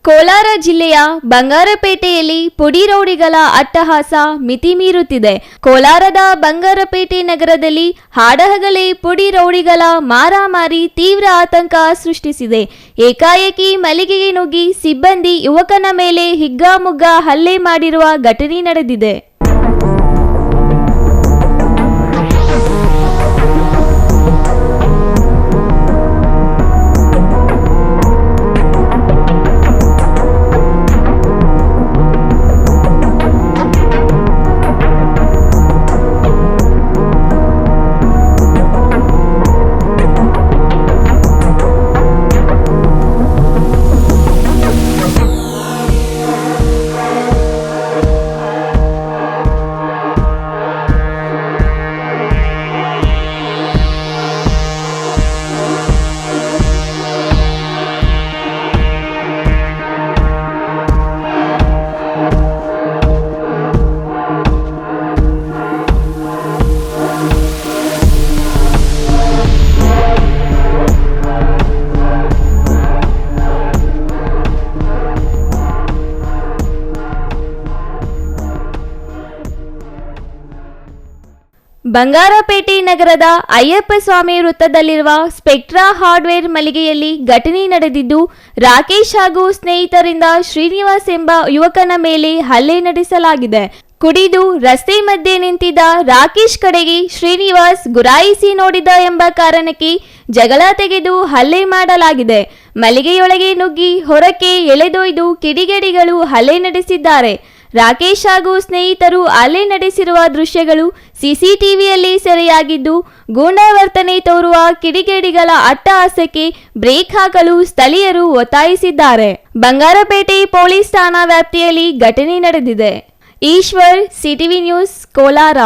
ಕೋಲಾರ ಜಿಲ್ಲೆಯ ಬಂಗಾರಪೇಟೆಯಲ್ಲಿ ಪುಡಿ ರೌಡಿಗಳ ಅಟ್ಟಹಾಸ ಮಿತಿ ಮೀರುತ್ತಿದೆ. ಕೋಲಾರದ ಬಂಗಾರಪೇಟೆ ನಗರದಲ್ಲಿ ಹಾಡಹಗಲೇ ಪುಡಿ ರೌಡಿಗಳ ಮಾರಾಮಾರಿ ತೀವ್ರ ಆತಂಕ ಸೃಷ್ಟಿಸಿದೆ. ಏಕಾಏಕಿ ಮಳಿಗೆಗೆ ನುಗ್ಗಿ ಸಿಬ್ಬಂದಿ ಯುವಕನ ಮೇಲೆ ಹಿಗ್ಗಾಮುಗ್ಗಾ ಹಲ್ಲೆ ಮಾಡಿರುವ ಘಟನೆ ನಡೆದಿದೆ. ಬಂಗಾರಪೇಟೆ ನಗರದ ಅಯ್ಯಪ್ಪ ಸ್ವಾಮಿ ವೃತ್ತದಲ್ಲಿರುವ ಸ್ಪೆಕ್ಟ್ರಾ ಹಾರ್ಡ್ವೇರ್ ಮಳಿಗೆಯಲ್ಲಿ ಘಟನೆ ನಡೆದಿದ್ದು, ರಾಕೇಶ್ ಹಾಗೂ ಸ್ನೇಹಿತರಿಂದ ಶ್ರೀನಿವಾಸ್ ಎಂಬ ಯುವಕನ ಮೇಲೆ ಹಲ್ಲೆ ನಡೆಸಲಾಗಿದೆ. ಕುಡಿದು ರಸ್ತೆ ಮಧ್ಯೆ ನಿಂತಿದ್ದ ರಾಕೇಶ್ ಕಡೆಗೆ ಶ್ರೀನಿವಾಸ್ ಗುರಾಯಿಸಿ ನೋಡಿದ ಎಂಬ ಕಾರಣಕ್ಕೆ ಜಗಳ ತೆಗೆದು ಹಲ್ಲೆ ಮಾಡಲಾಗಿದೆ. ಮಳಿಗೆಯೊಳಗೆ ನುಗ್ಗಿ ಹೊರಕ್ಕೆ ಎಳೆದೊಯ್ದು ಕಿಡಿಗೇಡಿಗಳು ಹಲ್ಲೆ ನಡೆಸಿದ್ದಾರೆ. ರಾಕೇಶ್ ಹಾಗೂ ಸ್ನೇಹಿತರು ಹಲ್ಲೆ ನಡೆಸಿರುವ ದೃಶ್ಯಗಳು ಸಿಸಿಟಿವಿಯಲ್ಲಿ ಸೆರೆಯಾಗಿದ್ದು, ಗೂಂಡಾವರ್ತನೆ ತೋರುವ ಕಿಡಿಗೇಡಿಗಳ ಅಟ್ಟಹಾಸಕ್ಕೆ ಬ್ರೇಕ್ ಹಾಕಲು ಸ್ಥಳೀಯರು ಒತ್ತಾಯಿಸಿದ್ದಾರೆ. ಬಂಗಾರಪೇಟೆ ಪೊಲೀಸ್ ಠಾಣಾ ವ್ಯಾಪ್ತಿಯಲ್ಲಿ ಘಟನೆ ನಡೆದಿದೆ. Eshwar, CTV news, Kolar.